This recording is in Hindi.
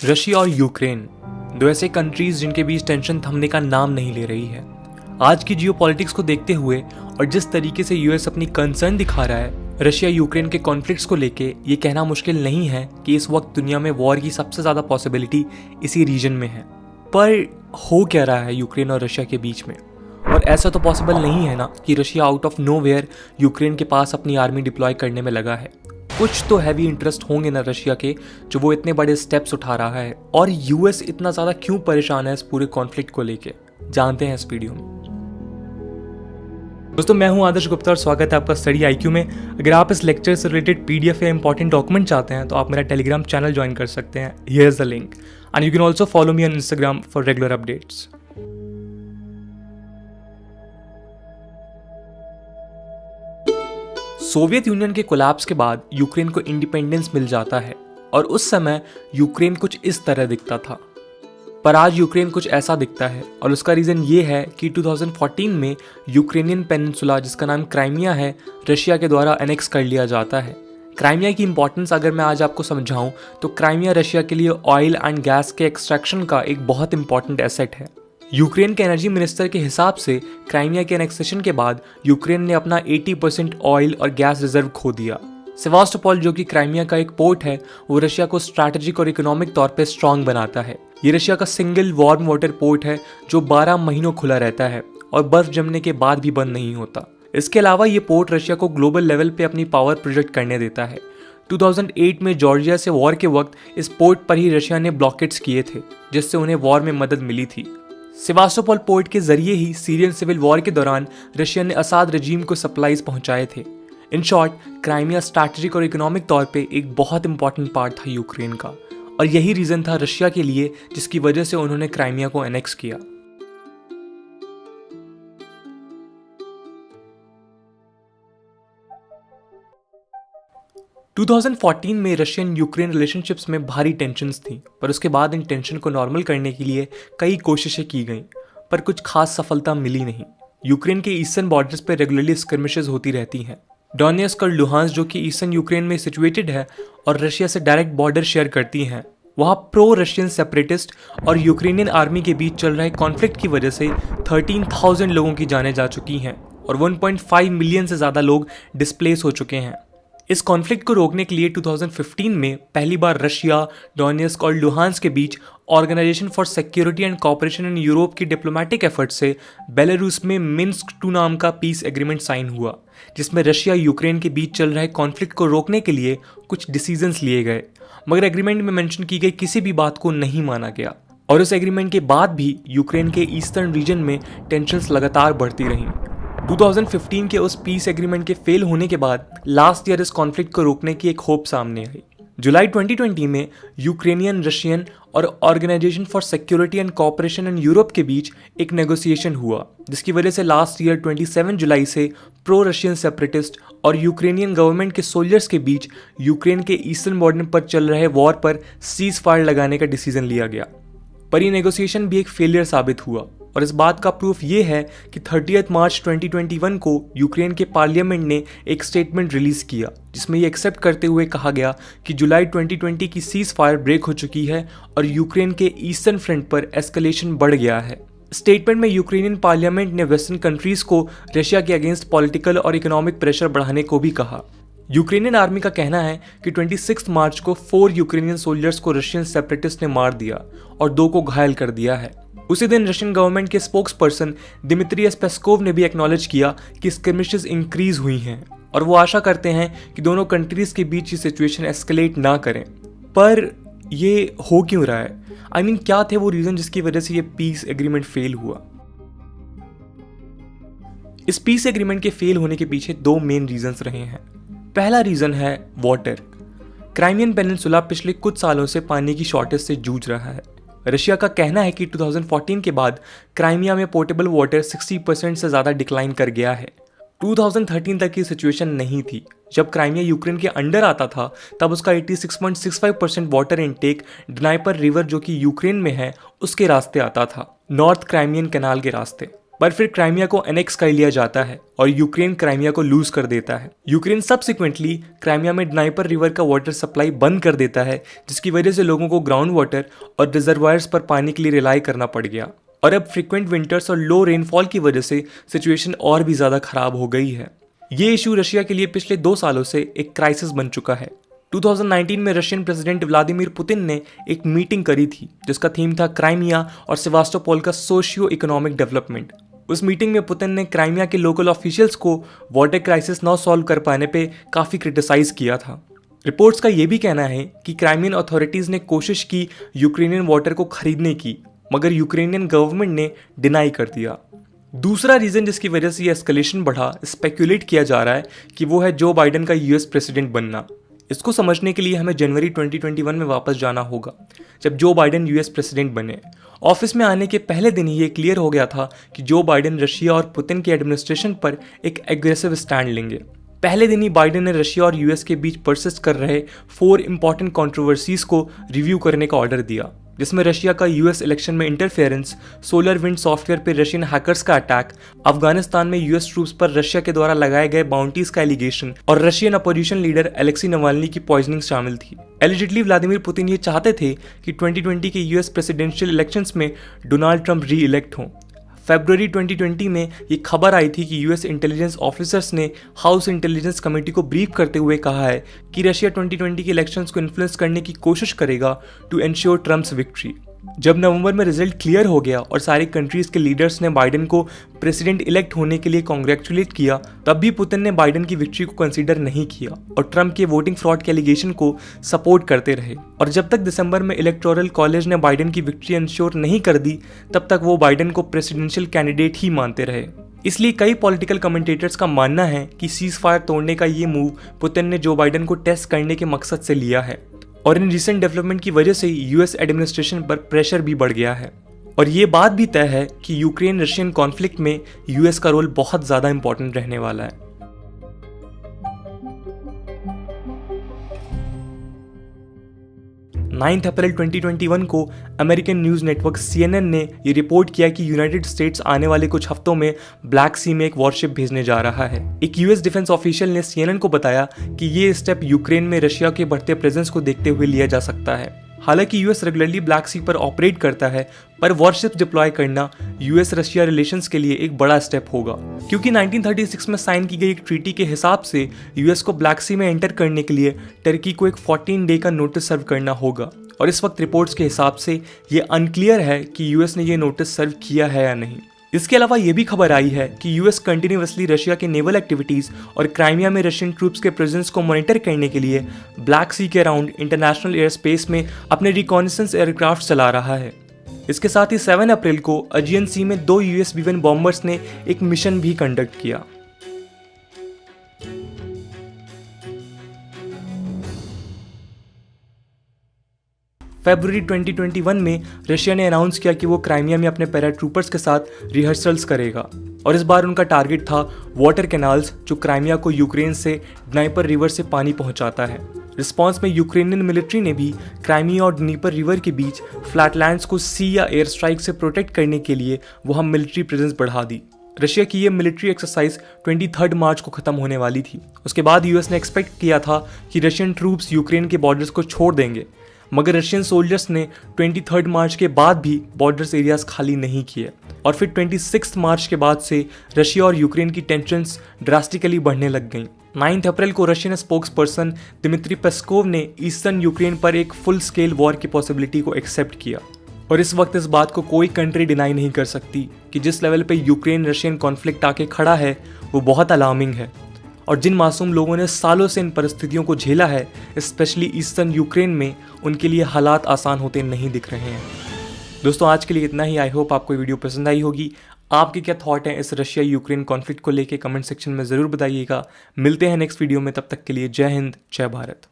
रशिया और यूक्रेन, दो ऐसे कंट्रीज जिनके बीच टेंशन थमने का नाम नहीं ले रही है। आज की जियोपॉलिटिक्स को देखते हुए और जिस तरीके से यूएस अपनी कंसर्न दिखा रहा है रशिया यूक्रेन के कॉन्फ्लिक्ट्स को लेके, ये कहना मुश्किल नहीं है कि इस वक्त दुनिया में वॉर की सबसे ज़्यादा पॉसिबिलिटी इसी रीजन में है। पर हो क्या रहा है यूक्रेन और रशिया के बीच में? और ऐसा तो पॉसिबल नहीं है ना कि Russia out of nowhere Ukraine के पास अपनी आर्मी डिप्लॉय करने में लगा है। कुछ तो हैवी इंटरेस्ट होंगे ना रशिया के, जो वो इतने बड़े स्टेप्स उठा रहा है। और यूएस इतना ज़्यादा क्यों परेशान है इस पूरे कॉन्फ्लिक्ट को लेके, जानते हैं इस वीडियो में। दोस्तों, मैं हूं आदर्श गुप्ता और स्वागत है आपका स्टडी आईक्यू में। अगर आप इस लेक्चर से रिलेटेड पीडीएफ या इंपॉर्टेंट डॉक्यूमेंट चाहते हैं तो आप मेरा टेलीग्राम चैनल ज्वाइन कर सकते हैं। Here is the link and you can also follow me on Instagram for regular updates. Soviet union के कोलैप्स के बाद यूक्रेन को इंडिपेंडेंस मिल जाता है और उस समय यूक्रेन कुछ इस तरह दिखता था। पर आज यूक्रेन कुछ ऐसा दिखता है और उसका रीज़न ये है कि 2014 में यूक्रेनियन पेनिनसुला, जिसका नाम क्राइमिया है, रशिया के द्वारा एनेक्स कर लिया जाता है। क्राइमिया की इंपॉर्टेंस अगर मैं आज आपको समझाऊं तो क्राइमिया रशिया के लिए ऑयल एंड गैस के एक्सट्रैक्शन का एक बहुत इंपॉर्टेंट एसेट है। यूक्रेन के एनर्जी मिनिस्टर के हिसाब से क्राइमिया के एनेक्सेशन के बाद यूक्रेन ने अपना 80% ऑयल और गैस रिजर्व खो दिया। सेवास्टोपोल, जो कि क्राइमिया का एक पोर्ट है, वो रशिया को स्ट्रैटेजिक और इकोनॉमिक तौर पे स्ट्रांग बनाता है। ये रशिया का सिंगल वार्म वाटर पोर्ट है जो 12 महीनों खुला रहता है और बर्फ जमने के बाद भी बंद नहीं होता। इसके अलावा ये पोर्ट रशिया को ग्लोबल लेवल पे अपनी पावर प्रोजेक्ट करने देता है। 2008 में जॉर्जिया से वॉर के वक्त इस पोर्ट पर ही रशिया ने ब्लॉकेट्स किए थे, जिससे उन्हें वॉर में मदद मिली थी। सेवास्टोपोल पोर्ट के जरिए ही सीरियन सिविल वॉर के दौरान रशिया ने असाद रजीम को सप्लाईज पहुंचाए थे। इन शॉर्ट, क्राइमिया स्ट्रैटेजिक और इकोनॉमिक तौर पे एक बहुत इंपॉर्टेंट पार्ट था यूक्रेन का, और यही रीजन था रशिया के लिए जिसकी वजह से उन्होंने क्राइमिया को एनेक्स किया। टू 2014 में रशियन यूक्रेन रिलेशनशिप्स में भारी टेंशन्स थी, पर उसके बाद इन टेंशन को नॉर्मल करने के लिए कई कोशिशें की गईं, पर कुछ खास सफलता मिली नहीं। यूक्रेन के ईस्टर्न बॉर्डर्स पर रेगुलरली स्कर्मिशेस होती रहती हैं। डोनेट्स्क और लुहांस्क, जो कि ईस्टर्न यूक्रेन में सिचुएटेड है और रशिया से डायरेक्ट बॉर्डर शेयर करती हैं, वहाँ प्रो रशियन सेपरेटिस्ट और यूक्रेनियन आर्मी के बीच चल रहे कॉन्फ्लिक्ट की वजह से 13,000 लोगों की जानें जा चुकी हैं और 1.5 मिलियन से ज़्यादा लोग डिस्प्लेस हो चुके हैं। इस कॉन्फ्लिक्ट को रोकने के लिए 2015 में पहली बार रशिया, डोनेट्स्क और लुहांस्क के बीच organization for security and cooperation in Europe की डिप्लोमेटिक एफर्ट से बेलारूस में मिन्स्क 2 नाम का पीस एग्रीमेंट साइन हुआ, जिसमें रशिया यूक्रेन के बीच चल रहे कॉन्फ्लिक्ट को रोकने के लिए कुछ डिसीजंस लिए गए। मगर एग्रीमेंट में मेंशन की गई किसी भी बात को नहीं माना गया और उस एग्रीमेंट के बाद भी यूक्रेन के ईस्टर्न रीजन में टेंशन्स लगातार बढ़ती रहीं। 2015 के उस पीस एग्रीमेंट के फेल होने के बाद लास्ट ईयर इस कॉन्फ्लिक्ट को रोकने की एक होप सामने आई। जुलाई 2020 में यूक्रेनियन, रशियन और Organization for security and cooperation in Europe के बीच एक नेगोशिएशन हुआ, जिसकी वजह से लास्ट ईयर 27 जुलाई से प्रो रशियन सेपरेटिस्ट और यूक्रेनियन गवर्नमेंट के सोल्जर्स के बीच यूक्रेन के ईस्टर्न बॉर्डर पर चल रहे वॉर पर सीज फायर लगाने का डिसीजन लिया गया। पर यह नेगोशिएशन भी एक फेलियर साबित हुआ और इस बात का प्रूफ ये है कि 30 मार्च 2021 को यूक्रेन के पार्लियामेंट ने एक स्टेटमेंट रिलीज किया, जिसमें ये एक्सेप्ट करते हुए कहा गया कि जुलाई 2020 की सीज फायर ब्रेक हो चुकी है और यूक्रेन के ईस्टर्न फ्रंट पर एस्केलेशन बढ़ गया है। स्टेटमेंट में यूक्रेनियन पार्लियामेंट ने वेस्टर्न कंट्रीज को रशिया के अगेंस्ट पॉलिटिकल और इकोनॉमिक प्रेशर बढ़ाने को भी कहा। यूक्रेनियन आर्मी का कहना है कि 26 मार्च को 4 यूक्रेनियन सोल्जर्स को रशियन सेपरेटिस्ट ने मार दिया और 2 को घायल कर दिया है। उसी दिन रशियन गवर्नमेंट के स्पोक्स पर्सन दिमित्री पेस्कोव ने भी एक्नॉलेज किया कि स्किर्मिशेस इंक्रीज हुई हैं और वो आशा करते हैं कि दोनों कंट्रीज के बीच ये सिचुएशन एस्केलेट ना करें। पर ये हो क्यों रहा है? I mean, क्या थे वो रीजन जिसकी वजह से ये पीस एग्रीमेंट फेल हुआ? इस पीस एग्रीमेंट के फेल होने के पीछे 2 मेन रीजंस रहे हैं। पहला रीजन है वाटर। क्राइमियन पेनिनसुला पिछले कुछ सालों से पानी की शॉर्टेज से जूझ रहा है। रशिया का कहना है कि 2014 के बाद क्राइमिया में पोर्टेबल वाटर 60% से ज़्यादा डिक्लाइन कर गया है। 2013 तक की सिचुएशन नहीं थी। जब क्राइमिया यूक्रेन के अंडर आता था तब उसका 86.65% वाटर इनटेक डनाइपर रिवर, जो कि यूक्रेन में है, उसके रास्ते आता था, नॉर्थ क्राइमियन कैनाल के रास्ते। पर फिर क्राइमिया को एनेक्स कर लिया जाता है और यूक्रेन क्राइमिया को लूज कर देता है। यूक्रेन सब्सिक्वेंटली क्राइमिया में ड्नाइपर रिवर का वाटर सप्लाई बंद कर देता है, जिसकी वजह से लोगों को ग्राउंड वाटर और रिजर्वायर्स पर पानी के लिए रिलाई करना पड़ गया। और अब फ्रीक्वेंट विंटर्स और लो रेनफॉल की वजह से सिचुएशन और भी ज़्यादा खराब हो गई है। ये इशू रशिया के लिए पिछले 2 सालों से एक क्राइसिस बन चुका है। 2019 में रशियन प्रेसिडेंट व्लादिमीर पुतिन ने एक मीटिंग करी थी जिसका थीम था क्राइमिया और सेवास्टोपोल का सोशियो इकोनॉमिक डेवलपमेंट। उस मीटिंग में पुतिन ने क्राइमिया के लोकल ऑफिशियल्स को वाटर क्राइसिस न सॉल्व कर पाने पे काफ़ी क्रिटिसाइज किया था। रिपोर्ट्स का ये भी कहना है कि क्राइमियन अथॉरिटीज़ ने कोशिश की यूक्रेनियन वाटर को खरीदने की, मगर यूक्रेनियन गवर्नमेंट ने डिनाई कर दिया। दूसरा रीज़न जिसकी वजह से ये एस्केलेशन बढ़ा, स्पेक्यूलेट किया जा रहा है कि वो है जो बाइडेन का यूएस प्रेसिडेंट बनना। इसको समझने के लिए हमें जनवरी 2021 में वापस जाना होगा, जब जो बाइडेन यूएस प्रेसिडेंट बने। ऑफिस में आने के पहले दिन ही ये क्लियर हो गया था कि जो बाइडेन रशिया और पुतिन के एडमिनिस्ट्रेशन पर एक एग्रेसिव स्टैंड लेंगे। पहले दिन ही बाइडेन ने रशिया और यूएस के बीच परसिस्ट कर रहे 4 इंपॉर्टेंट कंट्रोवर्सीज को रिव्यू करने का ऑर्डर दिया, जिसमें रशिया का यूएस इलेक्शन में इंटरफेरेंस, सोलर विंड सॉफ्टवेयर पर रशियन हैकर्स का अटैक, अफगानिस्तान में यूएस ट्रूप्स पर रशिया के द्वारा लगाए गए बाउंटीज का एलिगेशन और Russian opposition leader Alexei Navalny की पॉइजनिंग शामिल थी। एलिजिटली व्लादिमीर पुतिन ये चाहते थे कि 2020 के यूएस प्रेसिडेंशियल इलेक्शंस में डोनाल्ड ट्रंप री इलेक्ट हों। फरवरी 2020 में ये खबर आई थी कि यूएस इंटेलिजेंस ऑफिसर्स ने हाउस इंटेलिजेंस कमेटी को ब्रीफ करते हुए कहा है कि रशिया 2020 के इलेक्शंस को इन्फ्लुएंस करने की कोशिश करेगा टू एंश्योर ट्रम्प्स विक्ट्री। जब नवंबर में रिजल्ट क्लियर हो गया और सारी कंट्रीज के लीडर्स ने बाइडेन को प्रेसिडेंट इलेक्ट होने के लिए कॉन्ग्रेचुलेट किया, तब भी पुतिन ने बाइडेन की विक्ट्री को कंसीडर नहीं किया और ट्रंप के वोटिंग फ्रॉड के एलिगेशन को सपोर्ट करते रहे। और जब तक दिसंबर में इलेक्टोरल कॉलेज ने बाइडेन की विक्ट्री इंश्योर नहीं कर दी, तब तक वो बाइडेन को प्रेसिडेंशियल कैंडिडेट ही मानते रहे। इसलिए कई पॉलिटिकल कमेंटेटर्स का मानना है कि सीज फायर तोड़ने का ये मूव पुतिन ने जो बाइडेन को टेस्ट करने के मकसद से लिया है। और इन रिसेंट डेवलपमेंट की वजह से यूएस एडमिनिस्ट्रेशन पर प्रेशर भी बढ़ गया है। और ये बात भी तय है कि यूक्रेन रशियन कॉन्फ्लिक्ट में यूएस का रोल बहुत ज़्यादा इंपॉर्टेंट रहने वाला है। 9 अप्रैल 2021 को अमेरिकन न्यूज़ नेटवर्क CNN ने ये रिपोर्ट किया कि यूनाइटेड स्टेट्स आने वाले कुछ हफ्तों में ब्लैक सी में एक वॉरशिप भेजने जा रहा है। एक यूएस डिफेंस ऑफिशियल ने CNN को बताया कि ये स्टेप यूक्रेन में रशिया के बढ़ते प्रेजेंस को देखते हुए लिया जा सकता है। हालांकि यूएस रेगुलरली ब्लैक सी पर ऑपरेट करता है, पर वॉरशिप्स डिप्लॉय करना यूएस रशिया रिलेशंस के लिए एक बड़ा स्टेप होगा, क्योंकि 1936 में साइन की गई एक ट्रीटी के हिसाब से यूएस को ब्लैक सी में एंटर करने के लिए टर्की को एक 14 डे का नोटिस सर्व करना होगा। और इस वक्त रिपोर्ट्स के हिसाब से ये अनक्लियर है कि यूएस ने ये नोटिस सर्व किया है या नहीं। इसके अलावा ये भी खबर आई है कि यूएस कंटिन्यूअसली रशिया के नेवल एक्टिविटीज़ और क्राइमिया में रशियन ट्रूप्स के प्रेजेंस को मॉनिटर करने के लिए ब्लैक सी के अराउंड इंटरनेशनल एयर स्पेस में अपने रिकॉनेसेंस एयरक्राफ्ट चला रहा है। इसके साथ ही 7 अप्रैल को अजियन सी में 2 यूएस B-1 बॉम्बर्स ने एक मिशन भी कंडक्ट किया। फरवरी 2021 में रशिया ने अनाउंस किया कि वो क्राइमिया में अपने पैराट्रूपर्स के साथ रिहर्सल्स करेगा और इस बार उनका टारगेट था वाटर कैनाल्स जो क्राइमिया को यूक्रेन से ड्नाइपर रिवर से पानी पहुंचाता है। रिस्पांस में यूक्रेनियन मिलिट्री ने भी क्राइमिया और ड्नीपर रिवर के बीच फ्लैटलैंड्स को सी या एयर स्ट्राइक से प्रोटेक्ट करने के लिए वहां मिलिट्री प्रेजेंस बढ़ा दी। रशिया की ये मिलिट्री एक्सरसाइज 23 मार्च को खत्म होने वाली थी। उसके बाद यूएस ने एक्सपेक्ट किया था कि रशियन ट्रूप्स यूक्रेन के बॉर्डर्स को छोड़ देंगे, मगर रशियन सोल्जर्स ने 23 मार्च के बाद भी बॉर्डर्स एरियाज खाली नहीं किए और फिर 26 मार्च के बाद से रशिया और यूक्रेन की टेंशन्स ड्रास्टिकली बढ़ने लग गईं। 9 अप्रैल को Russian spokesperson Dmitry Peskov ने ईस्टर्न यूक्रेन पर एक फुल स्केल वॉर की पॉसिबिलिटी को एक्सेप्ट किया। और इस वक्त इस बात को कोई कंट्री डिनाई नहीं कर सकती कि जिस लेवल पे यूक्रेन रशियन कॉन्फ्लिक्ट आके खड़ा है वो बहुत अलार्मिंग है। और जिन मासूम लोगों ने सालों से इन परिस्थितियों को झेला है, स्पेशली ईस्टर्न यूक्रेन में, उनके लिए हालात आसान होते नहीं दिख रहे हैं। दोस्तों आज के लिए इतना ही। आई होप आपको वीडियो पसंद आई होगी। आपके क्या थॉट हैं इस रशिया यूक्रेन कॉन्फ्लिक्ट को लेके कमेंट सेक्शन में ज़रूर बताइएगा। मिलते हैं नेक्स्ट वीडियो में, तब तक के लिए जय हिंद, जय भारत।